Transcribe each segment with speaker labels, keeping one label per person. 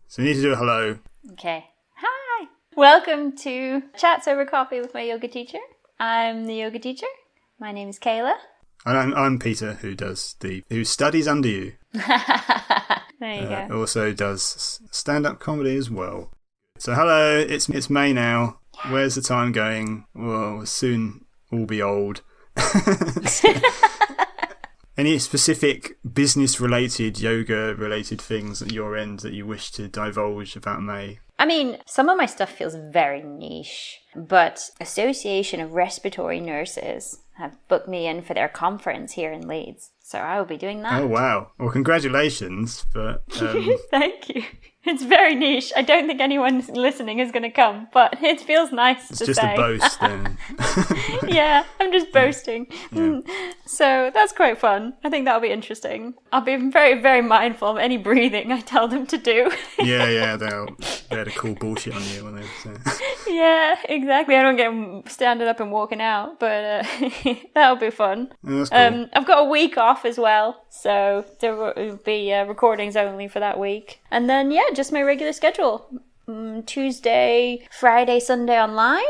Speaker 1: So you need to do a hello.
Speaker 2: Okay. Hi. Welcome to Chats Over Coffee with my yoga teacher. I'm the yoga teacher. My name is Kayla.
Speaker 1: And I'm Peter, who studies under you.
Speaker 2: There you go.
Speaker 1: Also does stand-up comedy as well. So hello, it's May now. Where's the time going? Well, we'll soon all be old. Any specific business-related, yoga-related things at your end that you wish to divulge about May?
Speaker 2: I mean, some of my stuff feels very niche, but Association of Respiratory Nurses have booked me in for their conference here in Leeds. So I will be doing that.
Speaker 1: Oh, wow. Well, congratulations. But
Speaker 2: Thank you. It's very niche. I don't think anyone listening is going to come, but it feels nice to say.
Speaker 1: It's just a boast then.
Speaker 2: Yeah, I'm just boasting.
Speaker 1: Yeah.
Speaker 2: So that's quite fun. I think that'll be interesting. I'll be very, very mindful of any breathing I tell them to do.
Speaker 1: Yeah, they're to call bullshit on you, won't they? So.
Speaker 2: Yeah, exactly. I don't get them standing up and walking out, but that'll be fun.
Speaker 1: Oh, that's cool.
Speaker 2: I've got a week off as well, so there will be recordings only for that week. And then, yeah, just my regular schedule. Tuesday, Friday, Sunday online,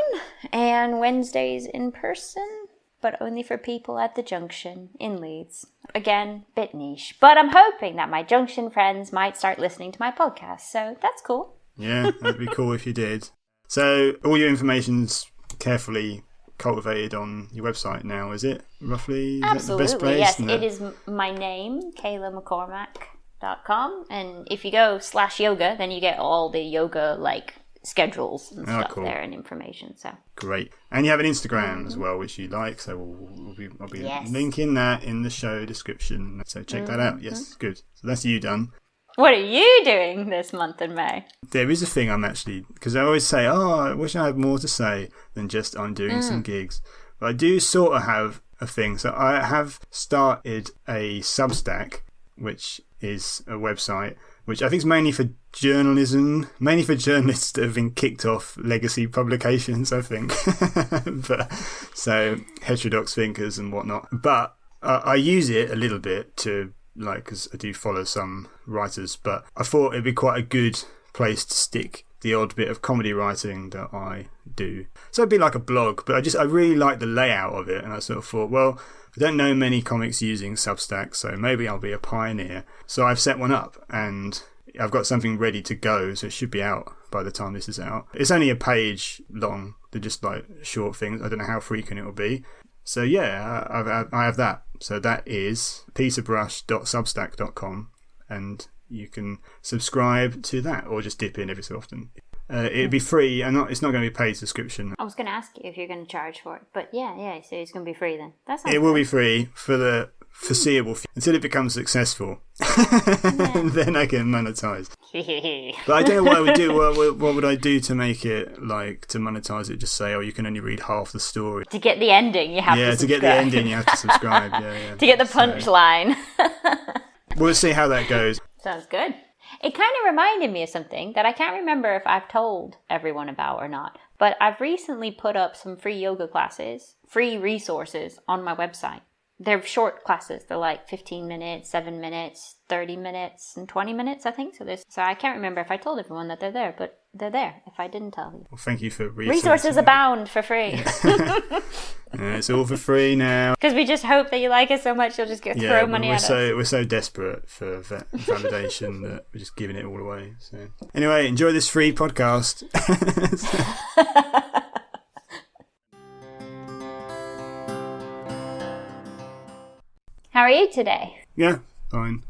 Speaker 2: and Wednesdays in person, but only for people at the Junction in Leeds. Again, bit niche. But I'm hoping that my Junction friends might start listening to my podcast, so that's cool.
Speaker 1: Yeah, that'd be cool if you did. So all your information's carefully cultivated on your website now, is it? Roughly? Is
Speaker 2: Absolutely,
Speaker 1: that the best place?
Speaker 2: yes. It is my name, Kayla McCormack.com, and if you go /yoga, then you get all the yoga schedules and stuff
Speaker 1: cool.
Speaker 2: there and information. So
Speaker 1: great. And you have an Instagram as well, which you like, so I'll be linking that in the show description. So check that out. Yes, good. So that's you done.
Speaker 2: What are you doing this month in May?
Speaker 1: There is a thing I'm actually, because I always say, I wish I had more to say than just I'm doing some gigs. But I do sort of have a thing. So I have started a Substack, which is a website, which I think is mainly for journalism, mainly for journalists that have been kicked off legacy publications, I think. So heterodox thinkers and whatnot. But I use it a little bit to, because I do follow some writers, but I thought it'd be quite a good place to stick the odd bit of comedy writing that I do. So it'd be like a blog, but I really like the layout of it, and I sort of thought, well, I don't know many comics using Substack, so maybe I'll be a pioneer. So I've set one up, and I've got something ready to go, so it should be out by the time this is out. It's only a page long. They're just short things. I don't know how frequent it will be. So yeah, I have that. So that is peterbrush.substack.com, and you can subscribe to that or just dip in every so often. It'd be free, and it's not going to be a paid subscription.
Speaker 2: I was going to ask you if you're going to charge for it, but yeah, so it's going to be free then.
Speaker 1: It will be free for the foreseeable until it becomes successful. Then I can monetize. But I don't know what I would do. What would I do to make it to monetize it? Just say, you can only read half the story.
Speaker 2: To get the ending, you have to subscribe.
Speaker 1: Yeah, to get the ending, you have to subscribe. Yeah.
Speaker 2: To get the punchline.
Speaker 1: We'll see how that goes.
Speaker 2: Sounds good. It kind of reminded me of something that I can't remember if I've told everyone about or not, but I've recently put up some free yoga classes, free resources on my website. They're short classes. They're 15 minutes, 7 minutes, 30 minutes, and 20 minutes, I think. So I can't remember if I told everyone that they're there, but they're there if I didn't tell you.
Speaker 1: Well, thank you for
Speaker 2: resources abound for free.
Speaker 1: It's all for free now.
Speaker 2: Because we just hope that you like it so much you'll just throw money at us.
Speaker 1: We're so desperate for validation that we're just giving it all away. So anyway, enjoy this free podcast.
Speaker 2: How are you today?
Speaker 1: Yeah, fine.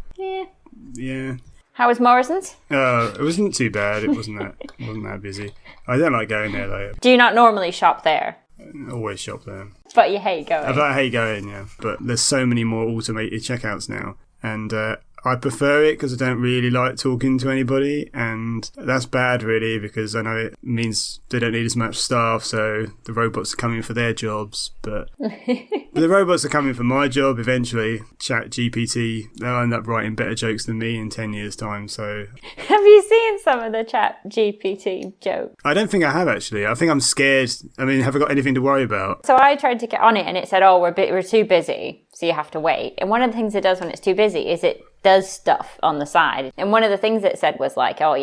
Speaker 1: Yeah.
Speaker 2: How was Morrison's?
Speaker 1: It wasn't too bad. It wasn't that busy. I don't like going there though.
Speaker 2: Do you not normally shop there?
Speaker 1: I always shop there.
Speaker 2: But you hate going.
Speaker 1: I hate going, yeah. But there's so many more automated checkouts now, and I prefer it because I don't really like talking to anybody, and that's bad really because I know it means they don't need as much staff, so the robots are coming for their jobs, but the robots are coming for my job eventually. ChatGPT, they'll end up writing better jokes than me in 10 years' time, so...
Speaker 2: Have you seen some of the ChatGPT jokes?
Speaker 1: I don't think I have actually. I think I'm scared. I mean, have I got anything to worry about?
Speaker 2: So I tried to get on it and it said, we're too busy, so you have to wait. And one of the things it does when it's too busy is it does stuff on the side. And one of the things it said was like, oh,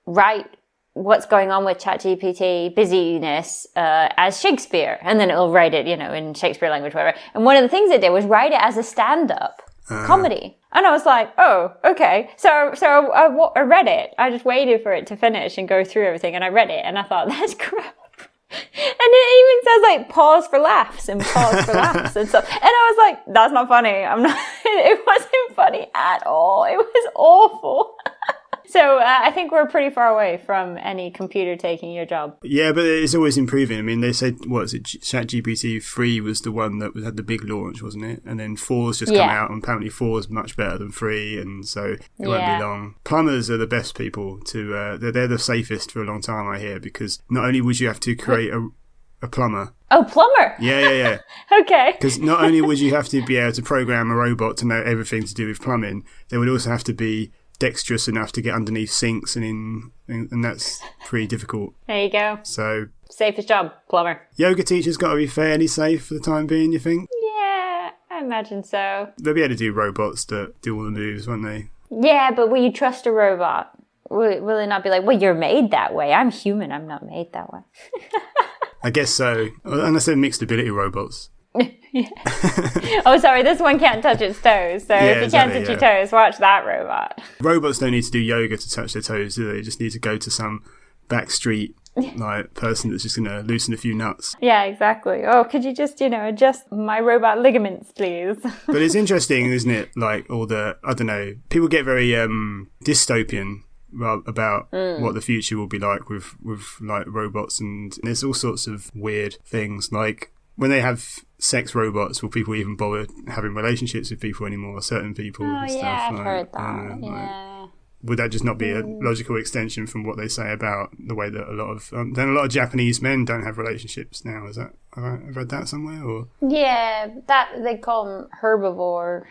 Speaker 2: write what's going on with ChatGPT busyness as Shakespeare. And then it'll write it, in Shakespeare language, whatever. And one of the things it did was write it as a stand-up comedy. And I was like, oh, okay. So I read it. I just waited for it to finish and go through everything. And I read it and I thought, that's crap. And it even says like pause for laughs and pause for laughs and stuff. And I was like, that's not funny. It wasn't funny at all. It was awful. So I think we're pretty far away from any computer taking your job.
Speaker 1: Yeah, but it's always improving. I mean, they said, ChatGPT 3 was the one that had the big launch, wasn't it? And then 4's just come out, and apparently 4's much better than 3, and so it won't be long. Plumbers are the best people to, they're the safest for a long time, I hear, because not only would you have to create a plumber.
Speaker 2: Oh, plumber!
Speaker 1: Yeah.
Speaker 2: Okay.
Speaker 1: Because not only would you have to be able to program a robot to know everything to do with plumbing, they would also have to be dexterous enough to get underneath sinks and that's pretty difficult.
Speaker 2: There you go.
Speaker 1: So
Speaker 2: safest job, plumber.
Speaker 1: Yoga teachers got to be fairly safe for the time being, you think?
Speaker 2: Yeah, I imagine so.
Speaker 1: They'll be able to do robots that do all the moves, won't they?
Speaker 2: Yeah, but will you trust a robot? Will it not be like, well, you're made that way. I'm human. I'm not made that way.
Speaker 1: I guess so. Unless they're mixed ability robots.
Speaker 2: Oh, sorry, this one can't touch its toes. So if you can't touch your toes, watch that robot.
Speaker 1: Robots don't need to do yoga to touch their toes, do they? They just need to go to some back street person that's just going to loosen a few nuts.
Speaker 2: Yeah, exactly. Oh, could you just, adjust my robot ligaments, please?
Speaker 1: But it's interesting, isn't it? Like all the, I don't know, people get very dystopian about what the future will be like with like robots, and there's all sorts of weird things like when they have sex robots, will people even bother having relationships with people anymore, certain people and stuff?
Speaker 2: Yeah, I've heard that. Yeah.
Speaker 1: Would that just not be a logical extension from what they say about the way that a lot of Japanese men don't have relationships now? Is that, have I read that somewhere? Or
Speaker 2: yeah, that they call them herbivore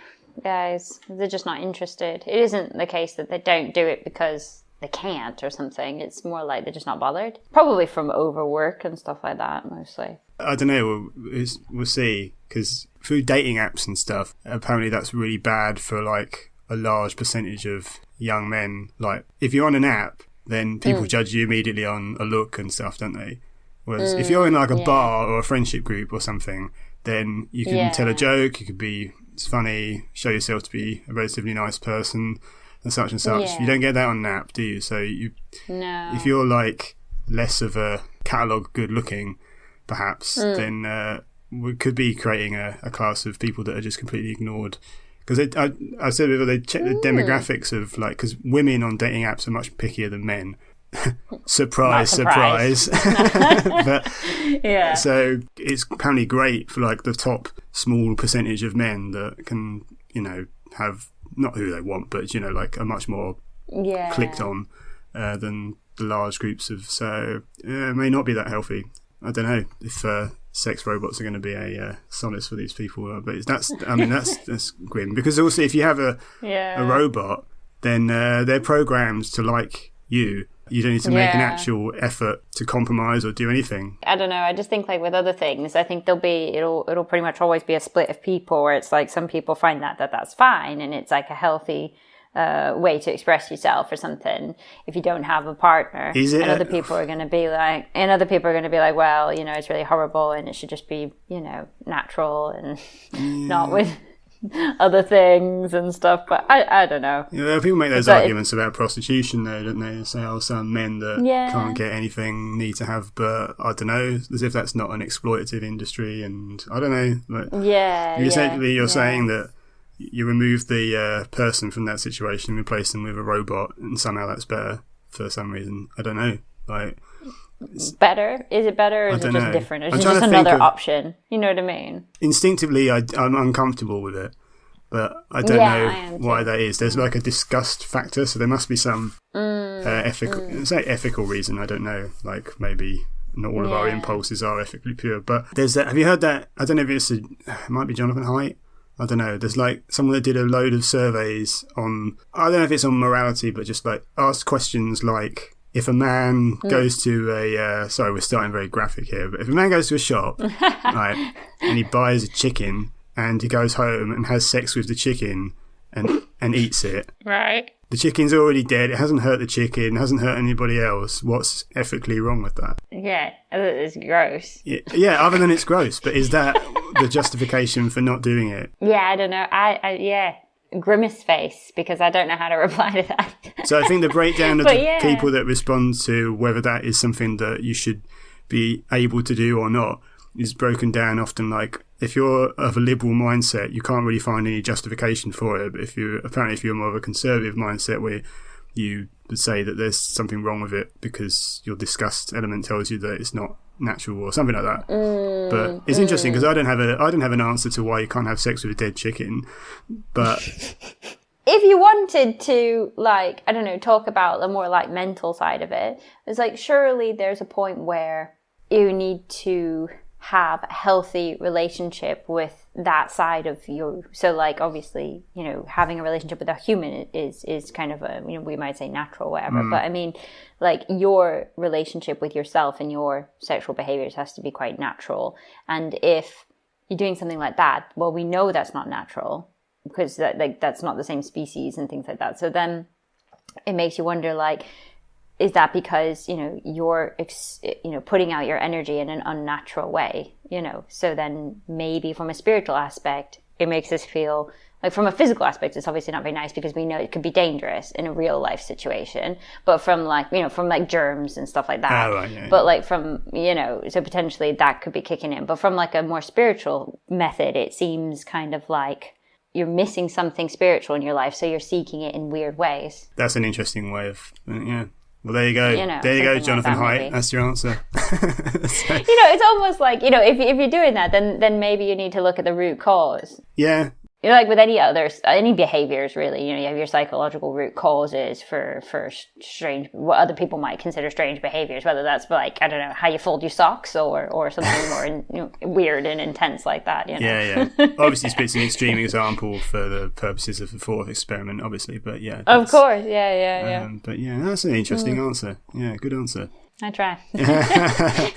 Speaker 2: guys. They're just not interested. It isn't the case that they don't do it because they can't or something. It's more like they're just not bothered. Probably from overwork and stuff like that, mostly. I
Speaker 1: don't know. We'll see. Because through dating apps and stuff, apparently that's really bad for like a large percentage of young men. Like if you're on an app, then people judge you immediately on a look and stuff, don't they? Whereas if you're in like a bar or a friendship group or something, then you can tell a joke. You could be funny, show yourself to be a relatively nice person, and such and such. You don't get that on an app, do you? So if you're like less of a catalogue good looking, perhaps, then we could be creating a class of people that are just completely ignored. Because I said before, they check the demographics of like, because women on dating apps are much pickier than men. surprise. But so it's apparently great for like the top small percentage of men that can, have not who they want, but like are much more clicked on than the large groups of. So it may not be that healthy. I don't know if sex robots are going to be a solace for these people, but that's grim. Because also, if you have a robot, then they're programmed to like you. You don't need to make an actual effort to compromise or do anything.
Speaker 2: I don't know. I just think like with other things, I think it'll pretty much always be a split of people where it's like some people find that's fine and it's like a healthy way to express yourself or something if you don't have a partner.
Speaker 1: Is it?
Speaker 2: And other people are going to be like, well, it's really horrible and it should just be, natural and not with other things and stuff, but I don't know.
Speaker 1: People make those arguments about prostitution though, don't they? They say, some men that can't get anything need to have, but I don't know, as if that's not an exploitative industry, and I don't know. Essentially you're saying that you remove the person from that situation and replace them with a robot, and somehow that's better for some reason. I don't know. Like,
Speaker 2: better? Is it better, or is it just different? It's just another option. You know what I mean?
Speaker 1: Instinctively, I'm uncomfortable with it, but I don't know why that is. There's like a disgust factor, so there must be some ethical reason. I don't know. Like maybe not all of our impulses are ethically pure, but there's that. Have you heard that? I don't know if it might be Jonathan Haidt. I don't know. There's like someone that did a load of surveys on. I don't know if it's on morality, but just like asked questions like, if a man goes to a, sorry, we're starting very graphic here, but if a man goes to a shop, right, and he buys a chicken and he goes home and has sex with the chicken and and eats it.
Speaker 2: Right.
Speaker 1: The chicken's already dead. It hasn't hurt the chicken, hasn't hurt anybody else. What's ethically wrong with that?
Speaker 2: Yeah, it's gross.
Speaker 1: Yeah, other than it's gross. But is that the justification for not doing it?
Speaker 2: Yeah, I don't know. Yeah. Grimace face, because I don't know how to reply to that.
Speaker 1: So I think the breakdown of people that respond to whether that is something that you should be able to do or not is broken down often like, if you're of a liberal mindset, you can't really find any justification for it. But if you're more of a conservative mindset, where you would say that there's something wrong with it because your disgust element tells you that it's not natural or something like that. But it's interesting because I don't have an answer to why you can't have sex with a dead chicken. But
Speaker 2: if you wanted to, like, I don't know, talk about the more like mental side of it, it's like surely there's a point where you need to have a healthy relationship with that side of you. So like obviously, you know, having a relationship with a human is kind of a, you know, we might say natural or whatever, but I mean like your relationship with yourself and your sexual behaviors has to be quite natural. And if you're doing something like that, well, we know that's not natural because that's not the same species and things like that. So then it makes you wonder, like, is that because, you know, you're, putting out your energy in an unnatural way, you know? So then maybe from a spiritual aspect, it makes us feel like, from a physical aspect, it's obviously not very nice because we know it could be dangerous in a real life situation. But from like, you know, from like germs and stuff like that.
Speaker 1: Right, yeah.
Speaker 2: But like from, you know, so potentially that could be kicking in. But from like a more spiritual method, it seems kind of like you're missing something spiritual in your life. So you're seeking it in weird ways.
Speaker 1: That's an interesting way of, yeah. Well, there you go.
Speaker 2: You know,
Speaker 1: there you go, Jonathan
Speaker 2: like
Speaker 1: Haidt. That's your answer.
Speaker 2: So, you know, it's almost like, you know, if you're doing that, then maybe you need to look at the root cause.
Speaker 1: Yeah.
Speaker 2: You know, like with any behaviors, really, you know, you have your psychological root causes for strange, what other people might consider strange behaviors, whether that's like, I don't know, how you fold your socks or something more weird and intense like that, you know?
Speaker 1: Yeah. Obviously, Spit's an extreme example for the purposes of the thought experiment, obviously, but yeah.
Speaker 2: Of course, yeah.
Speaker 1: But yeah, that's an interesting answer. Yeah, good answer.
Speaker 2: I try.
Speaker 1: Yeah.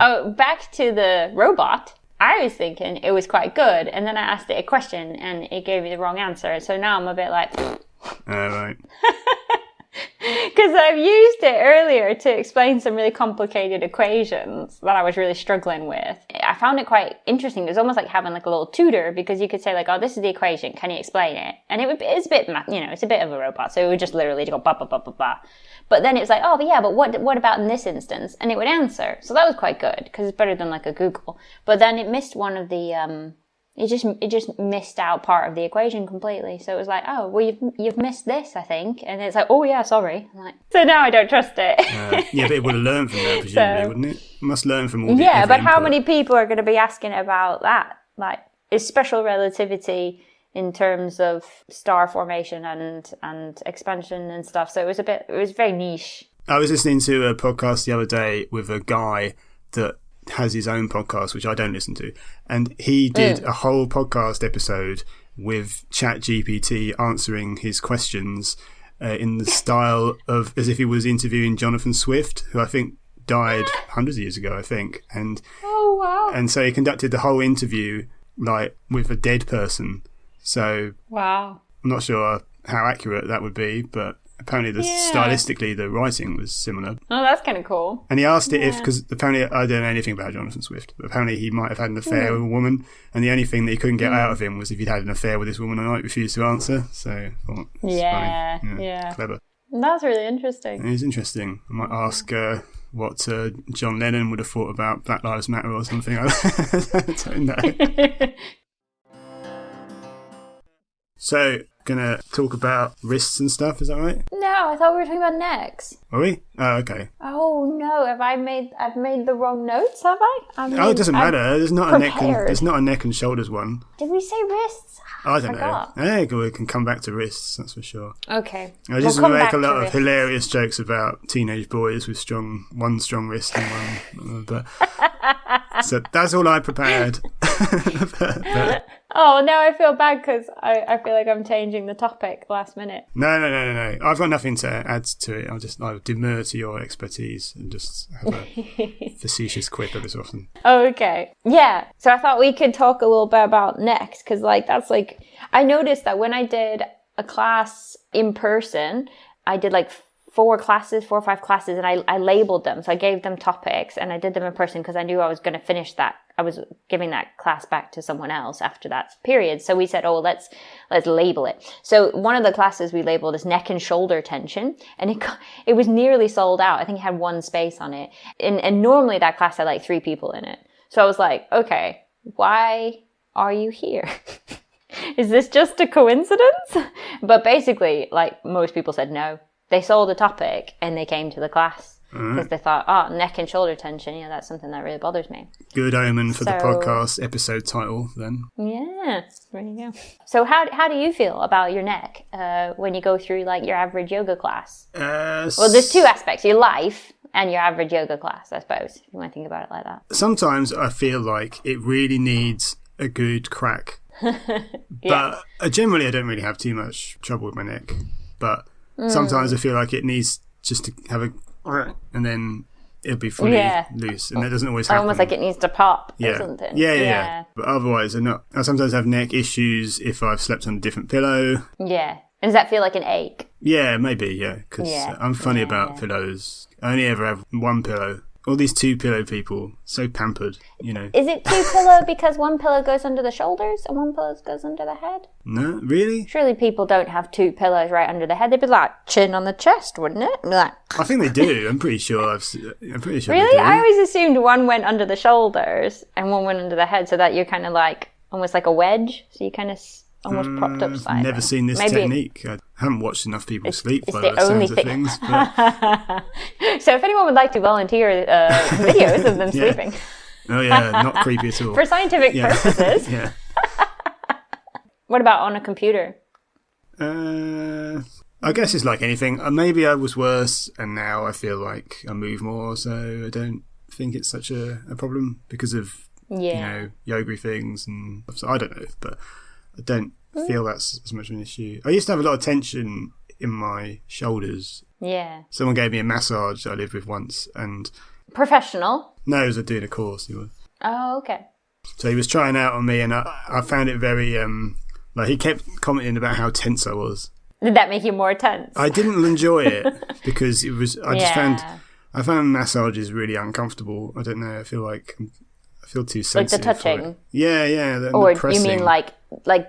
Speaker 2: Oh, back to the robot. I was thinking it was quite good, and then I asked it a question, and it gave me the wrong answer. So now I'm a bit like,
Speaker 1: right.
Speaker 2: Because I've used it earlier to explain some really complicated equations that I was really struggling with. I found it quite interesting. It was almost like having like a little tutor, because you could say like, oh, this is the equation. Can you explain it? And it's a bit, you know, it's a bit of a robot. So it would just literally go blah, blah, blah, blah, blah. But then it's like, oh, but yeah, but what about in this instance? And it would answer. So that was quite good, because it's better than like a Google. But then it missed one of the, it just missed out part of the equation completely. So it was like, oh, well, you've missed this, I think. And it's like, oh yeah, sorry. I'm like, so now I don't trust it.
Speaker 1: Yeah, but it would have learned from that, presumably, wouldn't it? It must learn from all the
Speaker 2: Yeah, but how
Speaker 1: input.
Speaker 2: many people are going to be asking about that? Like, is special relativity in terms of star formation and expansion and stuff? So it was very niche.
Speaker 1: I was listening to a podcast the other day with a guy that has his own podcast, which I don't listen to, and he did a whole podcast episode with ChatGPT answering his questions in the style of as if he was interviewing Jonathan Swift, who I think died hundreds of years ago, I think. And
Speaker 2: oh wow!
Speaker 1: And so he conducted the whole interview like with a dead person. So
Speaker 2: wow,
Speaker 1: I'm not sure how accurate that would be, but apparently stylistically the writing was similar.
Speaker 2: Oh, that's kind of cool.
Speaker 1: And he asked it if, because apparently I don't know anything about Jonathan Swift, but apparently he might have had an affair with a woman, and the only thing that he couldn't get out of him was if he'd had an affair with this woman or not. He refused to answer. So I thought, funny. Clever.
Speaker 2: That's really interesting.
Speaker 1: It is interesting. I might ask what John Lennon would have thought about Black Lives Matter or something. I don't know. So, gonna talk about wrists and stuff, is that right?
Speaker 2: No, I thought we were talking about necks.
Speaker 1: Are we? Oh, okay.
Speaker 2: Oh no, I've made the wrong notes, have I?
Speaker 1: It doesn't matter. There's not a neck and shoulders one.
Speaker 2: Did we say wrists?
Speaker 1: I don't know. Yeah, we can come back to wrists, that's for sure.
Speaker 2: Okay.
Speaker 1: I just make a lot of hilarious jokes about teenage boys with one strong wrist and one, but so that's all I prepared.
Speaker 2: Oh, now I feel bad because I feel like I'm changing the topic last minute.
Speaker 1: No. I've got nothing to add to it. I'll demur to your expertise and just have a facetious quip every so often.
Speaker 2: Okay. Yeah. So I thought we could talk a little bit about next because that's I noticed that when I did a class in person, I did 4 or 5 classes, and I labeled them. So I gave them topics and I did them in person because I knew I was going to finish that. I was giving that class back to someone else after that period. So we said, let's label it. So one of the classes we labeled is neck and shoulder tension, and it was nearly sold out. I think it had 1 space on it. And normally that class had 3 people in it. So I was like, okay, why are you here? Is this just a coincidence? But basically, most people said no. They saw the topic and they came to the class because they thought, neck and shoulder tension, that's something that really bothers me.
Speaker 1: Good omen for the podcast episode title, then.
Speaker 2: Yeah, there you go. So how do you feel about your neck when you go through your average yoga class? Well, there's 2 aspects: your life and your average yoga class, I suppose, if you want to think about it like that.
Speaker 1: Sometimes I feel like it really needs a good crack.
Speaker 2: Yeah.
Speaker 1: But generally I don't really have too much trouble with my neck. But sometimes I feel like it needs just to have a... and then it'll be fully loose. And that doesn't always happen.
Speaker 2: Almost like it needs to pop or something.
Speaker 1: Yeah. But otherwise, I sometimes have neck issues if I've slept on a different pillow.
Speaker 2: Yeah. And does that feel like an ache?
Speaker 1: Yeah, maybe, yeah. Because I'm funny about pillows. I only ever have 1 pillow. All these 2 pillow people, so pampered,
Speaker 2: Is it 2 pillow because 1 pillow goes under the shoulders and 1 pillow goes under the head?
Speaker 1: No, really?
Speaker 2: Surely people don't have 2 pillows right under the head. They'd be chin on the chest, wouldn't it?
Speaker 1: I think they do. I'm pretty sure. I'm pretty sure.
Speaker 2: Really?
Speaker 1: They do.
Speaker 2: I always assumed 1 went under the shoulders and 1 went under the head, so that you're kind of almost like a wedge. So you kind of almost propped up slightly.
Speaker 1: Never seen this technique. I haven't watched enough people sleep by
Speaker 2: the
Speaker 1: the
Speaker 2: only
Speaker 1: sounds of
Speaker 2: thing.
Speaker 1: things. But...
Speaker 2: So if anyone would like to volunteer videos of them sleeping.
Speaker 1: Oh yeah, not creepy at all.
Speaker 2: For scientific purposes.
Speaker 1: Yeah.
Speaker 2: What about on a computer?
Speaker 1: I guess it's like anything. Maybe I was worse and now I feel like I move more, so I don't think it's such a problem because of yoga things and stuff. So I don't know, but I don't feel that's as much of an issue. I used to have a lot of tension in my shoulders. Yeah. Someone gave me a massage that I lived with once, and...
Speaker 2: Professional?
Speaker 1: No, he was doing a course, he was.
Speaker 2: Oh, okay.
Speaker 1: So he was trying out on me, and I found it very... he kept commenting about how tense I was.
Speaker 2: Did that make you more tense?
Speaker 1: I didn't enjoy it, because it was... I found massages really uncomfortable. I don't know, I feel too sensitive.
Speaker 2: Like the touching?
Speaker 1: Yeah.
Speaker 2: Or
Speaker 1: the pressing.
Speaker 2: You mean like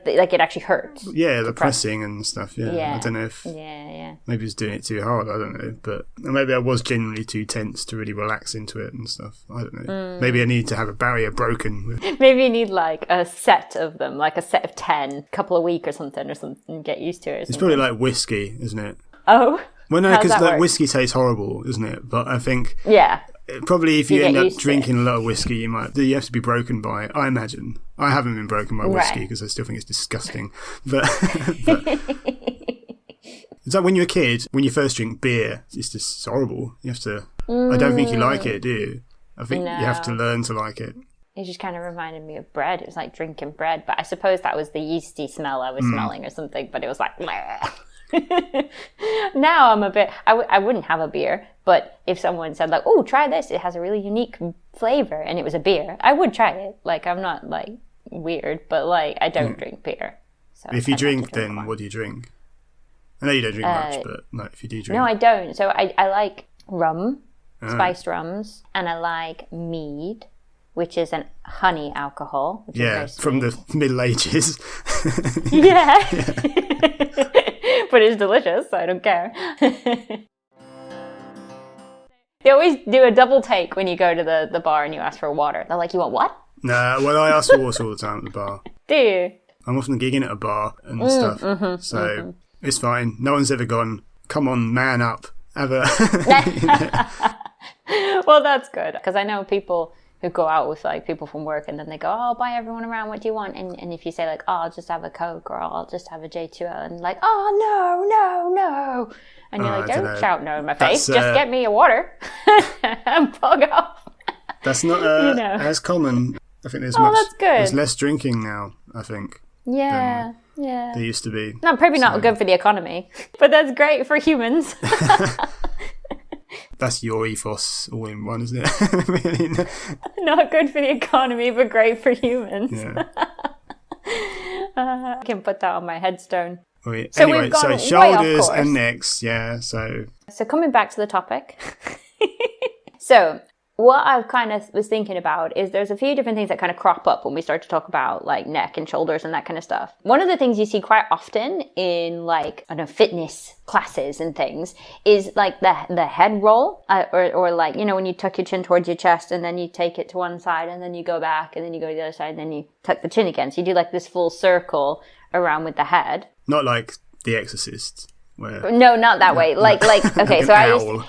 Speaker 2: it actually hurts?
Speaker 1: Yeah, the pressing and stuff, yeah. I don't know if...
Speaker 2: Yeah.
Speaker 1: Maybe it's doing it too hard, I don't know. But maybe I was genuinely too tense to really relax into it and stuff. I don't know. Maybe I need to have a barrier broken.
Speaker 2: Maybe you need a set of them, a set of 10, a couple a week or something, and get used to it.
Speaker 1: It's probably like whiskey, isn't it?
Speaker 2: Oh?
Speaker 1: Well, no, because whiskey tastes horrible, isn't it? But I think...
Speaker 2: Yeah.
Speaker 1: Probably if you end up drinking a lot of whiskey, you have to be broken by it, I imagine. I haven't been broken by whiskey because I still think it's disgusting. But it's like when you're a kid, when you first drink beer, it's just horrible. You have to... I don't think you like it, do you? I think you have to learn to like it.
Speaker 2: It just kind of reminded me of bread. It was like drinking bread. But I suppose that was the yeasty smell I was smelling or something. But it was like... Now I'm a bit... I wouldn't have a beer. But if someone said oh, try this. It has a really unique flavor. And it was a beer. I would try it. I'm not weird. But I don't drink beer. So
Speaker 1: if you drink, then what do you drink? I know you don't drink much, but if you do drink...
Speaker 2: No, I don't. So I like rum, spiced rums, and I like mead, which is an honey alcohol. Which is
Speaker 1: from the Middle Ages.
Speaker 2: Yeah. But it's delicious, so I don't care. They always do a double take when you go to the bar and you ask for water. They're like, you want what?
Speaker 1: Nah, well, I ask for water all the time at the bar.
Speaker 2: Do you?
Speaker 1: I'm often gigging at a bar and stuff, so it's fine. No one's ever gone, come on, man up, have a...
Speaker 2: Well, that's good, because I know people who go out with people from work and then they go, oh, I'll buy everyone around, what do you want? And if you say oh, I'll just have a Coke or I'll just have a J2O, and oh, no. And you're like, don't shout no in my face, just get me a water and bug off.
Speaker 1: That's not as common. I think there's
Speaker 2: that's good.
Speaker 1: There's less drinking now. I think.
Speaker 2: Yeah,
Speaker 1: They used to be.
Speaker 2: No, probably not good for the economy, but that's great for humans.
Speaker 1: That's your ethos all in one, isn't it? Really?
Speaker 2: Not good for the economy, but great for humans.
Speaker 1: Yeah.
Speaker 2: I can put that on my headstone.
Speaker 1: Wait,
Speaker 2: So
Speaker 1: anyway,
Speaker 2: we've gone
Speaker 1: so
Speaker 2: way
Speaker 1: shoulders
Speaker 2: off course.
Speaker 1: and necks, yeah, so...
Speaker 2: So coming back to the topic. So what I kind of was thinking about is there's a few different things that kind of crop up when we start to talk about like neck and shoulders and that kind of stuff. One of the things you see quite often in like, I don't know, fitness classes and things is like the head roll or like, you know, when you tuck your chin towards your chest and then you take it to one side and then you go back and then you go to the other side and then you tuck the chin again. So you do like this full circle around with the head.
Speaker 1: Not like The Exorcist. Where...
Speaker 2: No, not that way. Like, okay,
Speaker 1: like
Speaker 2: so
Speaker 1: owl.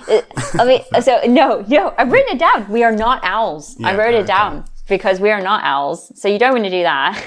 Speaker 2: I've written it down. We are not owls.
Speaker 1: Yeah,
Speaker 2: I wrote it down because we are not owls. So you don't want to do that.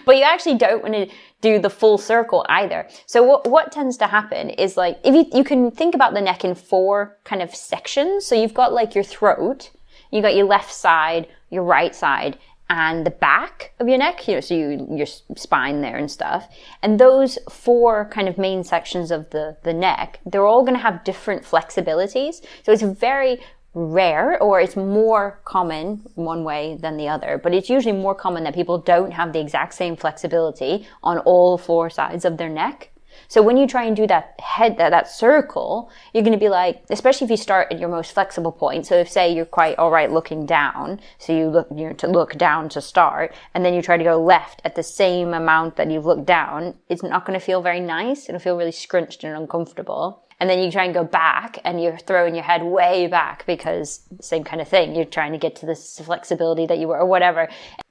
Speaker 2: But you actually don't want to do the full circle either. So what tends to happen is like, if you can think about the neck in 4 kind of sections. So you've got like your throat, you got your left side, your right side, and the back of your neck, you know, so your spine there and stuff. And those 4 kind of main sections of the neck, they're all going to have different flexibilities. So it's very rare, or it's more common one way than the other, but it's usually more common that people don't have the exact same flexibility on all 4 sides of their neck. So when you try and do that that circle, you're going to be like, especially if you start at your most flexible point. So if say you're quite all right looking down, so you look down to start, and then you try to go left at the same amount that you've looked down, it's not going to feel very nice. It'll feel really scrunched and uncomfortable. And then you try and go back and you're throwing your head way back because same kind of thing. You're trying to get to this flexibility that you were or whatever.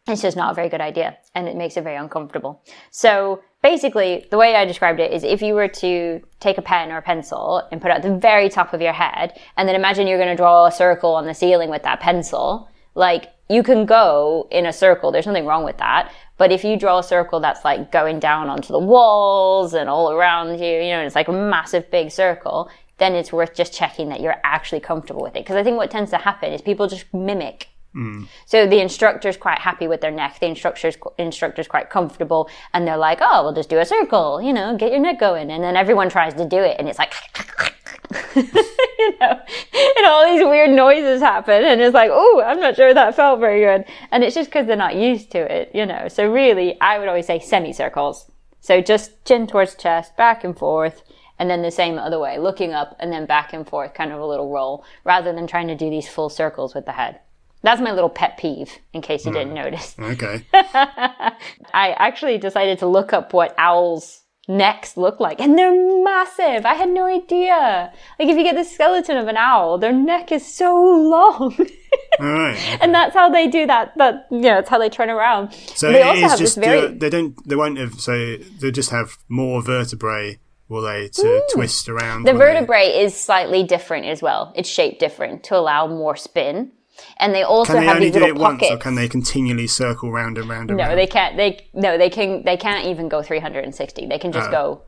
Speaker 2: It's just not a very good idea and it makes it very uncomfortable. So basically the way I described it is if you were to take a pen or a pencil and put it at the very top of your head and then imagine you're going to draw a circle on the ceiling with that pencil, like you can go in a circle. There's nothing wrong with that. But if you draw a circle that's like going down onto the walls and all around you, you know, it's like a massive big circle, then it's worth just checking that you're actually comfortable with it. Because I think what tends to happen is people just mimic. So the instructor's quite happy with their neck. The instructor's quite comfortable. And they're like, oh, we'll just do a circle, you know, get your neck going. And then everyone tries to do it. And it's like, you know, and all these weird noises happen. And it's like, oh, I'm not sure that felt very good. And it's just because they're not used to it, you know. So really, I would always say semicircles. So just chin towards chest, back and forth. And then the same other way, looking up and then back and forth, kind of a little roll, rather than trying to do these full circles with the head. That's my little pet peeve, in case you didn't notice.
Speaker 1: Okay.
Speaker 2: I actually decided to look up what owls' necks look like, and they're massive. I had no idea. Like, if you get the skeleton of an owl, their neck is so long.
Speaker 1: All right. Okay.
Speaker 2: And that's how they do that. You know, it's how they turn around.
Speaker 1: So
Speaker 2: they
Speaker 1: it
Speaker 2: also
Speaker 1: is
Speaker 2: have
Speaker 1: just,
Speaker 2: this
Speaker 1: they won't have, so they'll just have more vertebrae, will they, to twist around?
Speaker 2: The vertebrae is slightly different as well. It's shaped different to allow more spin. And they also have these little pockets. Can they only do it once,
Speaker 1: or can they continually circle round and round and round?
Speaker 2: No, they can't. They can't even go 360. They can just go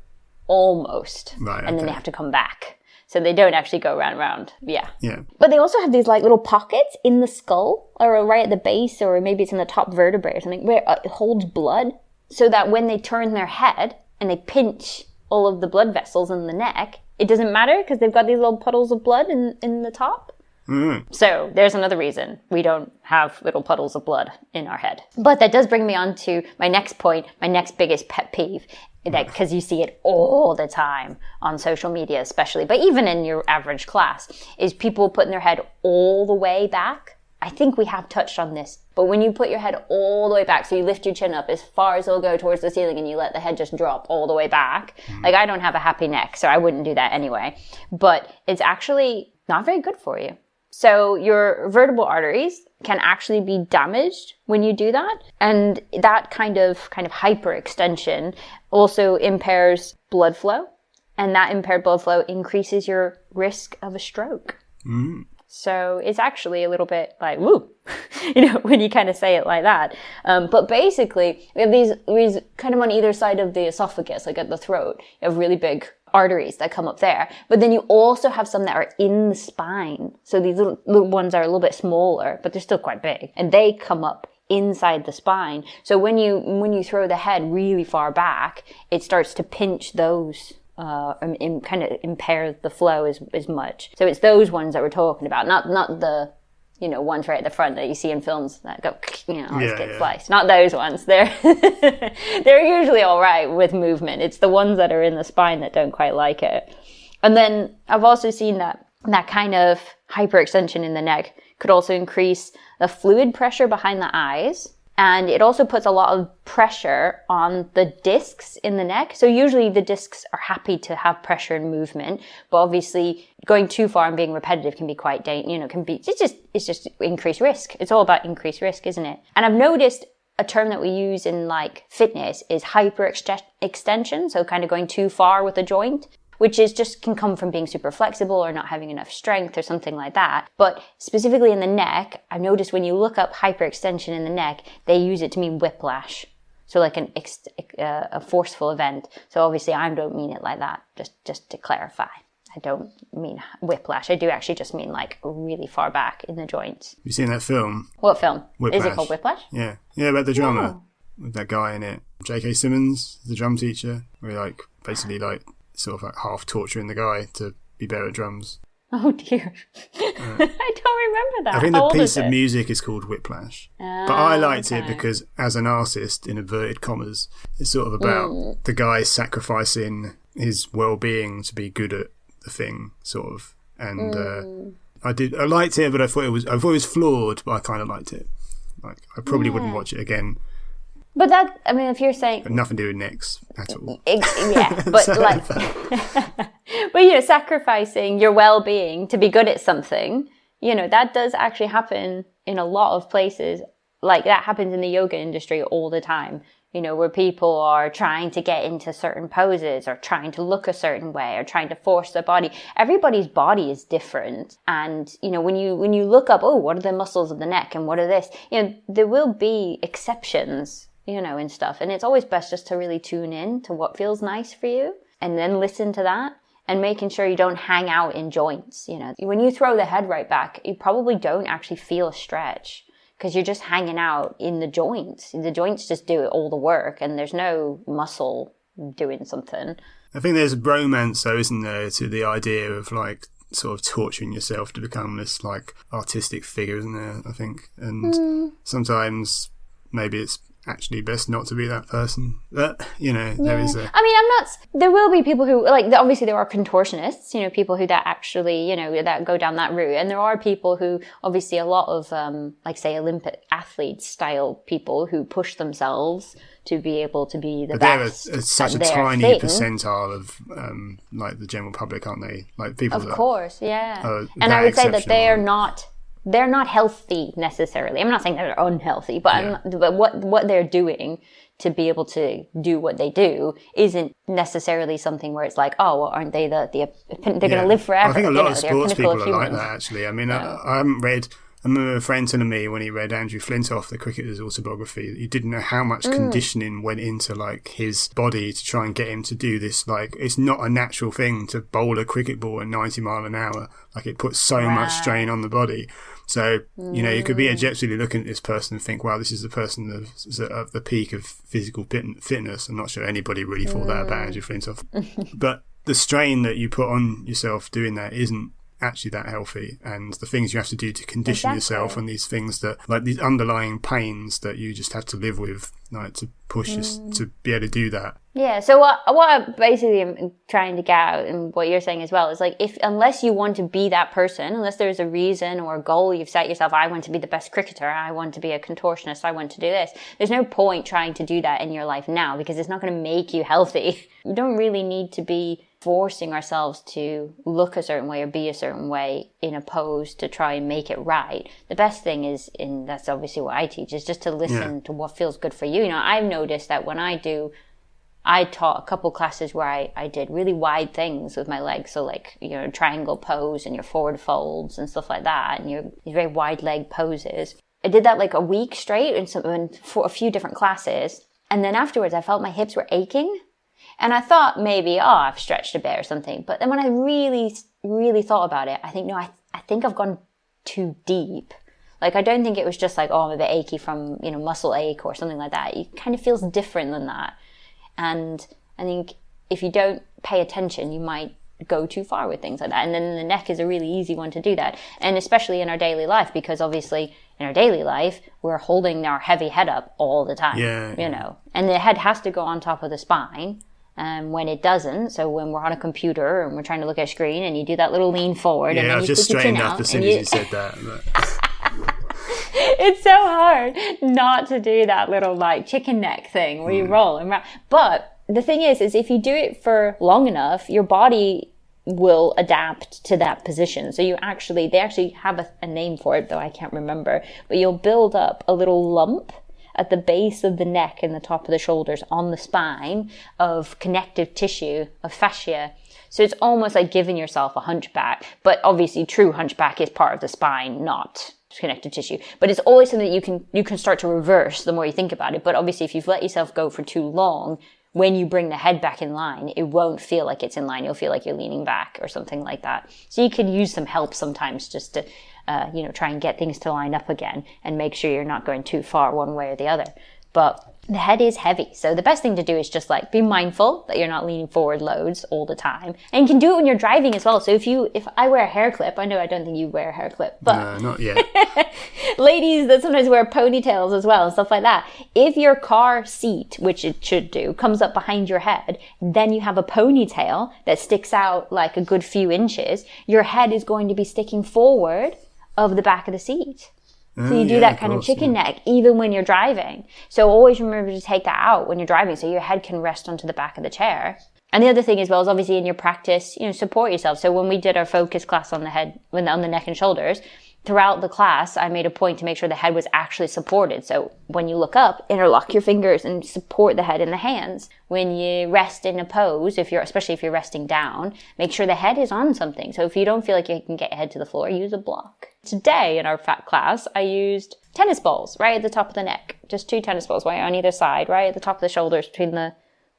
Speaker 2: almost,
Speaker 1: right,
Speaker 2: and then they have to come back. So they don't actually go round and round. Yeah. But they also have these like little pockets in the skull, or right at the base, or maybe it's in the top vertebrae or something, where it holds blood, so that when they turn their head and they pinch all of the blood vessels in the neck, it doesn't matter because they've got these little puddles of blood in the top. So there's another reason we don't have little puddles of blood in our head. But that does bring me on to my next point, my next biggest pet peeve, because you see it all the time on social media especially, but even in your average class, is people putting their head all the way back. I think we have touched on this, but when you put your head all the way back, so you lift your chin up as far as it'll go towards the ceiling and you let the head just drop all the way back, like I don't have a happy neck, so I wouldn't do that anyway, but it's actually not very good for you. So your vertebral arteries can actually be damaged when you do that. And that kind of hyperextension also impairs blood flow. And that impaired blood flow increases your risk of a stroke. So it's actually a little bit like, woo, you know, when you kind of say it like that. But basically, we have these kind of on either side of the esophagus, like at the throat. You have really big arteries that come up there. But then you also have some that are in the spine. So these little ones are a little bit smaller, but they're still quite big. And they come up inside the spine. So when you throw the head really far back, it starts to pinch those and kind of impair the flow as much. So it's those ones that we're talking about, not the ones right at the front that you see in films that go, always get sliced. Not those ones. They're they're usually all right with movement. It's the ones that are in the spine that don't quite like it. And then I've also seen that kind of hyperextension in the neck could also increase the fluid pressure behind the eyes. And it also puts a lot of pressure on the discs in the neck. So usually the discs are happy to have pressure and movement, but obviously going too far and being repetitive can be quite it's just increased risk. It's all about increased risk, isn't it? And I've noticed a term that we use in like fitness is hyperextension. So kind of going too far with a joint, which is just can come from being super flexible or not having enough strength or something like that. But specifically in the neck, I've noticed when you look up hyperextension in the neck, they use it to mean whiplash. So like a forceful event. So obviously I don't mean it like that, just to clarify. I don't mean whiplash. I do actually just mean like really far back in the joints.
Speaker 1: You seen that film?
Speaker 2: What film?
Speaker 1: Whiplash.
Speaker 2: Is it called Whiplash?
Speaker 1: Yeah. Yeah, about the drummer. With that guy in it. J.K. Simmons, the drum teacher. Where like basically like sort of like half torturing the guy to be better at drums.
Speaker 2: Oh dear. I don't remember that.
Speaker 1: I think the piece of music is called Whiplash. But I liked it because as an artist, in inverted commas, it's sort of about the guy sacrificing his well-being to be good at the thing, sort of. And I liked it, but I thought it was flawed, but I kind of liked it. Like I probably wouldn't watch it again.
Speaker 2: But that, I mean, if you're saying...
Speaker 1: Nothing to do with necks at all.
Speaker 2: Yeah, but like... but, sacrificing your well-being to be good at something, that does actually happen in a lot of places. Like, that happens in the yoga industry all the time, where people are trying to get into certain poses or trying to look a certain way or trying to force their body. Everybody's body is different. And, when you look up, what are the muscles of the neck and what are this? There will be exceptions, and stuff. And it's always best just to really tune in to what feels nice for you and then listen to that and making sure you don't hang out in joints. When you throw the head right back, you probably don't actually feel a stretch because you're just hanging out in the joints. The joints just do all the work and there's no muscle doing something.
Speaker 1: I think there's a bromance though, isn't there, to the idea of like sort of torturing yourself to become this like artistic figure, isn't there, I think? And sometimes maybe it's actually best not to be that person. But, there is a...
Speaker 2: there will be people who, like, obviously there are contortionists, people who that actually, that go down that route. And there are people who, obviously a lot of, like, say, Olympic athletes style people who push themselves to be able to be the best.
Speaker 1: They're such a tiny percentile of, like, the general public, aren't they? Like, people
Speaker 2: of course, yeah. And I would say that they're not healthy necessarily. I'm not saying they're unhealthy, but but what they're doing to be able to do what they do isn't necessarily something where it's like, aren't they they're going to live forever?
Speaker 1: I think a lot of sports people are like that, actually. I mean, I haven't read... I remember a friend telling me when he read Andrew Flintoff, the cricketer's autobiography, he didn't know how much conditioning went into like his body to try and get him to do this. Like, it's not a natural thing to bowl a cricket ball at 90 mile an hour. Like, it puts so much strain on the body. So, you could be objectively looking at this person and think, wow, this is the person of the peak of physical fitness. I'm not sure anybody really thought that about Andrew Flintoff. But the strain that you put on yourself doing that isn't actually that healthy, and the things you have to do to condition yourself, and these things that, like, these underlying pains that you just have to live with, like, to push us to be able to do that.
Speaker 2: Yeah, so what I basically am trying to get out, and what you're saying as well, is like, unless you want to be that person, unless there's a reason or a goal you've set yourself, I want to be the best cricketer, I want to be a contortionist, I want to do this, there's no point trying to do that in your life now, because it's not going to make you healthy. You don't really need to be forcing ourselves to look a certain way or be a certain way in a pose to try and make it right. The best thing is, and that's obviously what I teach, is just to listen to what feels good for you. I've noticed that when I taught a couple classes where I did really wide things with my legs. So like, triangle pose and your forward folds and stuff like that. And these very wide leg poses. I did that like a week straight and for a few different classes. And then afterwards I felt my hips were aching. And I thought maybe, I've stretched a bit or something. But then when I really, really thought about it, I think, no, I think I've gone too deep. Like, I don't think it was just like, oh, I'm a bit achy from, muscle ache or something like that. It kind of feels different than that. And I think if you don't pay attention, you might go too far with things like that. And then the neck is a really easy one to do that. And especially in our daily life, because obviously in our daily life, we're holding our heavy head up all the time, and the head has to go on top of the spine. When it doesn't, so when we're on a computer and we're trying to look at a screen and you do that little lean forward and then you
Speaker 1: just
Speaker 2: stick your chin
Speaker 1: straightened
Speaker 2: out
Speaker 1: up as soon as you said that.
Speaker 2: It's so hard not to do that little like chicken neck thing where you roll and roll. But the thing is if you do it for long enough, your body will adapt to that position. So they actually have a name for it, though I can't remember, but you'll build up a little lump at the base of the neck and the top of the shoulders on the spine of connective tissue, of fascia. So it's almost like giving yourself a hunchback, but obviously true hunchback is part of the spine, not connective tissue. But it's always something that you can start to reverse the more you think about it. But obviously if you've let yourself go for too long, when you bring the head back in line, it won't feel like it's in line. You'll feel like you're leaning back or something like that. So you can use some help sometimes just to try and get things to line up again and make sure you're not going too far one way or the other. But the head is heavy. So the best thing to do is just like be mindful that you're not leaning forward loads all the time. And you can do it when you're driving as well. So if I wear a hair clip, I know I don't think you wear a hair clip, but
Speaker 1: no, not yet.
Speaker 2: ladies that sometimes wear ponytails as well and stuff like that. If your car seat, which it should do, comes up behind your head, then you have a ponytail that sticks out like a good few inches, your head is going to be sticking forward of the back of the seat. So you do that kind of chicken neck even when you're driving. So always remember to take that out when you're driving so your head can rest onto the back of the chair. And the other thing as well is obviously in your practice, support yourself. So when we did our focus class on the head, on the neck and shoulders, throughout the class, I made a point to make sure the head was actually supported. So when you look up, interlock your fingers and support the head in the hands. When you rest in a pose, especially if you're resting down, make sure the head is on something. So if you don't feel like you can get your head to the floor, use a block. Today in our fat class, I used tennis balls right at the top of the neck. Just 2 tennis balls right on either side, right at the top of the shoulders between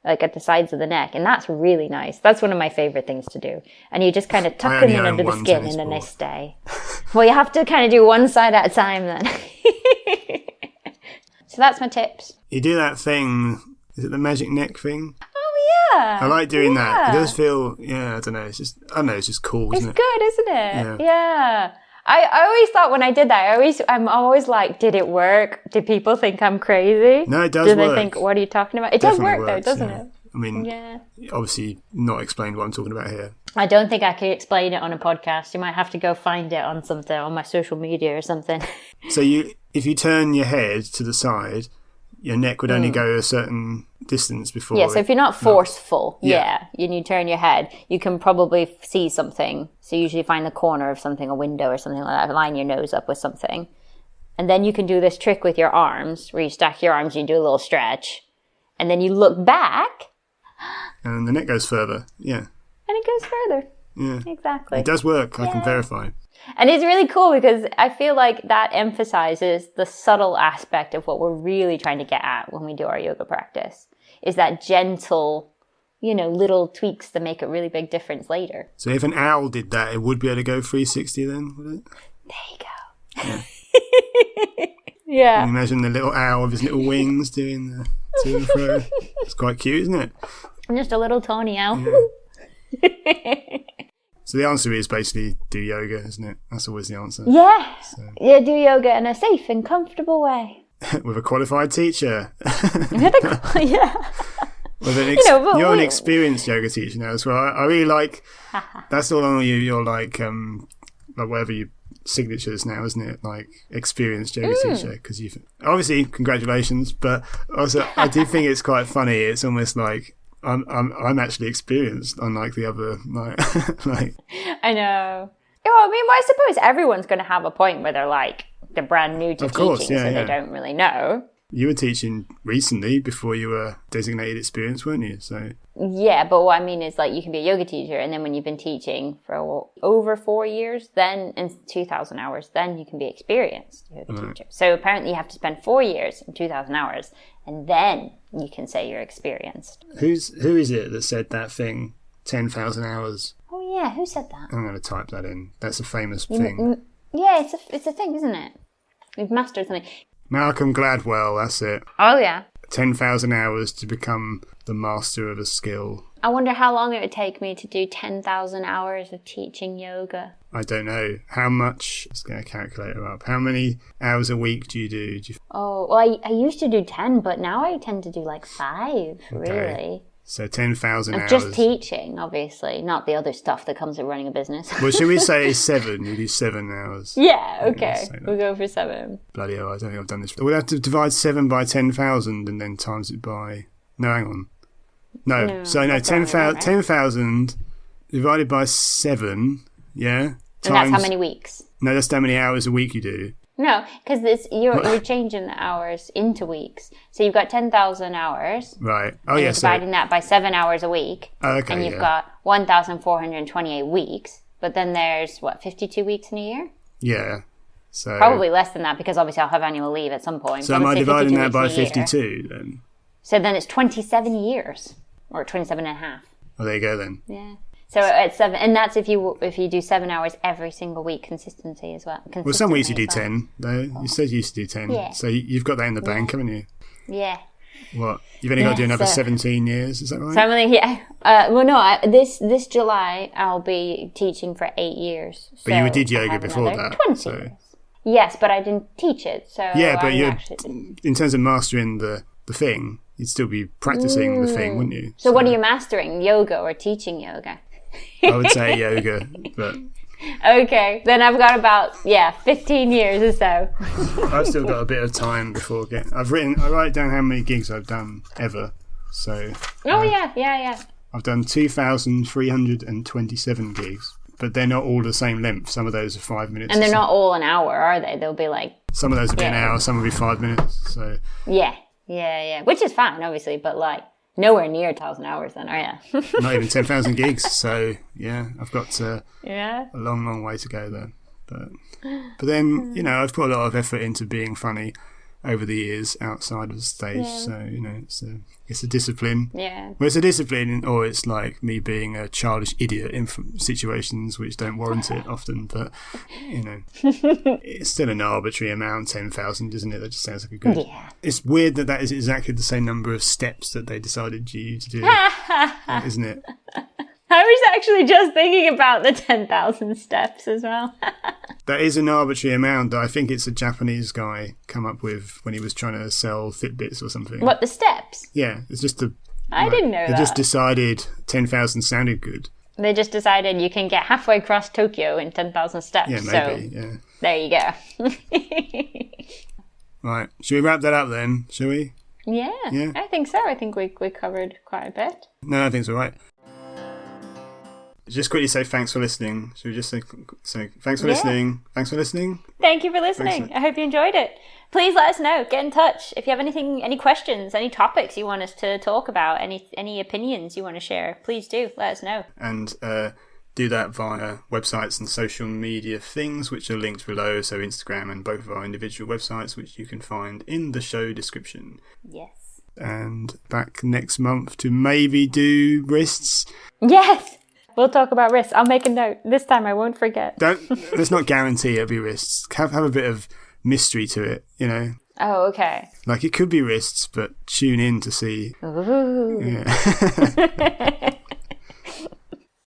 Speaker 2: at the sides of the neck. And that's really nice. That's one of my favorite things to do. And you just kind of tuck them in under the skin and then they stay. Well, you have to kind of do one side at a time then. So that's my tips.
Speaker 1: You do that thing, is it the magic neck thing?
Speaker 2: Oh, yeah.
Speaker 1: I like doing that. It does feel, I don't know, it's just cool, isn't it?
Speaker 2: It's good, isn't it? Yeah. I always thought when I did that, I'm always like, did it work? Did people think I'm crazy?
Speaker 1: No, it does
Speaker 2: work.
Speaker 1: work.
Speaker 2: Do they think, what are you talking about? It
Speaker 1: Definitely
Speaker 2: does work
Speaker 1: works,
Speaker 2: though, doesn't it?
Speaker 1: I mean, obviously not explained what I'm talking about here.
Speaker 2: I don't think I could explain it on a podcast. You might have to go find it on something, on my social media or something.
Speaker 1: So if you turn your head to the side, your neck would only go a certain distance before.
Speaker 2: Yeah, so if you're not forceful, and you turn your head, you can probably see something. So you usually find the corner of something, a window or something like that, line your nose up with something. And then you can do this trick with your arms, where you stack your arms, you do a little stretch, and then you look back.
Speaker 1: And the neck goes further, yeah.
Speaker 2: And it goes further.
Speaker 1: Yeah.
Speaker 2: Exactly.
Speaker 1: It does work, I can verify.
Speaker 2: And it's really cool because I feel like that emphasizes the subtle aspect of what we're really trying to get at when we do our yoga practice, is that gentle, little tweaks that make a really big difference later.
Speaker 1: So if an owl did that, it would be able to go 360 then, would it?
Speaker 2: There you go. Yeah.
Speaker 1: Can you imagine the little owl with his little wings doing the to and fro? It's quite cute, isn't it?
Speaker 2: Just a little tawny owl.
Speaker 1: Yeah. So the answer is basically do yoga, isn't it? That's always the answer.
Speaker 2: Yeah. Yeah, do yoga in a safe and comfortable way.
Speaker 1: With a qualified teacher.
Speaker 2: Yeah.
Speaker 1: You're an experienced yoga teacher now as well. I really like, that's all on you, you're like whatever your signatures now, isn't it? Like experienced yoga teacher, because you've, obviously, congratulations, but also I do think it's quite funny. It's almost like, I'm actually experienced, unlike the other like.
Speaker 2: I know. Well, I suppose everyone's going to have a point where they're brand new to teaching, so they don't really know.
Speaker 1: You were teaching recently before you were designated experienced, weren't you? So
Speaker 2: yeah, but what I mean is you can be a yoga teacher, and then when you've been teaching for over 4 years, then in 2,000 hours, then you can be experienced yoga teacher. So apparently you have to spend 4 years and 2,000 hours, and then you can say you're experienced.
Speaker 1: Who is it that said that thing? 10,000 hours.
Speaker 2: Oh yeah, who said that?
Speaker 1: I'm going to type that in. That's a famous thing.
Speaker 2: Yeah, it's a thing, isn't it? We've mastered something.
Speaker 1: Malcolm Gladwell, that's it.
Speaker 2: Oh, yeah.
Speaker 1: 10,000 hours to become the master of a skill.
Speaker 2: I wonder how long it would take me to do 10,000 hours of teaching yoga.
Speaker 1: I don't know. How much? Let's get a calculator up. How many hours a week do you do?
Speaker 2: Oh, well, I used to do 10, but now I tend to do like 5, really.
Speaker 1: Okay. So 10,000 hours.
Speaker 2: Just teaching, obviously, not the other stuff that comes with running a business.
Speaker 1: Well, should we say 7? You do 7 hours.
Speaker 2: Yeah, okay. We'll go for 7.
Speaker 1: Bloody hell, I don't think I've done this. We'll have to divide 7 by 10,000 and then times it by... No, hang on. No, 10,000 divided by 7, yeah?
Speaker 2: And that's how many weeks?
Speaker 1: No, that's how many hours a week you do.
Speaker 2: No, because you're changing the hours into weeks. So you've got 10,000 hours.
Speaker 1: Right. Oh,
Speaker 2: and
Speaker 1: yeah.
Speaker 2: You're dividing that by 7 hours a week.
Speaker 1: Okay,
Speaker 2: and you've got 1,428 weeks. But then there's, 52 weeks in a year?
Speaker 1: Yeah. So
Speaker 2: probably less than that because obviously I'll have annual leave at some point.
Speaker 1: So am I dividing that by 52 then? So
Speaker 2: then it's 27 years. Or 27 and a half.
Speaker 1: Oh, there you go then.
Speaker 2: Yeah. So at 7, and that's if you do 7 hours every single week, consistency as well.
Speaker 1: Well, some weeks you do 10, though. You said you used to do 10.
Speaker 2: Yeah.
Speaker 1: So you've got that in the bank, haven't you?
Speaker 2: Yeah.
Speaker 1: What? You've only got to do another 17 years, is that right?
Speaker 2: Something, yeah. Well, no, this July I'll be teaching for 8 years.
Speaker 1: But you did yoga before that.
Speaker 2: 20 years. Yes, but I didn't teach it, so
Speaker 1: yeah, but in terms of mastering the thing, you'd still be practicing the thing, wouldn't you?
Speaker 2: So what are you mastering, yoga or teaching yoga?
Speaker 1: I would say yoga, but...
Speaker 2: Okay, then I've got about, 15 years or so.
Speaker 1: I've still got a bit of time before getting... I write down how many gigs I've done ever, so...
Speaker 2: Oh, yeah.
Speaker 1: I've done 2,327 gigs, but they're not all the same length. Some of those are 5 minutes.
Speaker 2: And they're not all an hour, are they? They'll be like...
Speaker 1: Some of those will be an hour, some will be 5 minutes, so...
Speaker 2: Yeah. Which is fine, obviously, but like... Nowhere near 1,000 hours then, are you?
Speaker 1: Not even 10,000 gigs, so yeah, I've got a
Speaker 2: long,
Speaker 1: long way to go there. But then, I've put a lot of effort into being funny over the years outside of the stage, so, it's a discipline.
Speaker 2: Yeah.
Speaker 1: Well, it's a discipline, or it's like me being a childish idiot in situations which don't warrant it often, but, it's still an arbitrary amount, 10,000, isn't it? That just sounds like a good...
Speaker 2: Yeah.
Speaker 1: It's weird that is exactly the same number of steps that they decided you to do, isn't it?
Speaker 2: I was actually just thinking about the 10,000 steps as well.
Speaker 1: That is an arbitrary amount that I think it's a Japanese guy come up with when he was trying to sell Fitbits or something.
Speaker 2: What, the steps?
Speaker 1: Yeah, it's just
Speaker 2: I didn't know that.
Speaker 1: They just decided 10,000 sounded good.
Speaker 2: They just decided you can get halfway across Tokyo in 10,000 steps.
Speaker 1: Yeah, maybe, yeah.
Speaker 2: There you go.
Speaker 1: Right, should we wrap that up then, shall we?
Speaker 2: Yeah, I think so. I think we covered quite a bit.
Speaker 1: No, I think it's all right. Just quickly say thanks for listening. Should we just say thanks for listening? Thanks for listening.
Speaker 2: Thank you for listening. I hope you enjoyed it. Please let us know. Get in touch if you have any questions, any topics you want us to talk about, any opinions you want to share. Please do let us know.
Speaker 1: And do that via websites and social media things, which are linked below. So Instagram and both of our individual websites, which you can find in the show description.
Speaker 2: Yes.
Speaker 1: And back next month to maybe do wrists.
Speaker 2: Yes. We'll talk about wrists. I'll make a note. This time I won't forget.
Speaker 1: Let's not guarantee it'll be wrists. Have a bit of mystery to it,
Speaker 2: Oh, okay.
Speaker 1: Like it could be wrists, but tune in to see.
Speaker 2: Ooh.
Speaker 1: Yeah.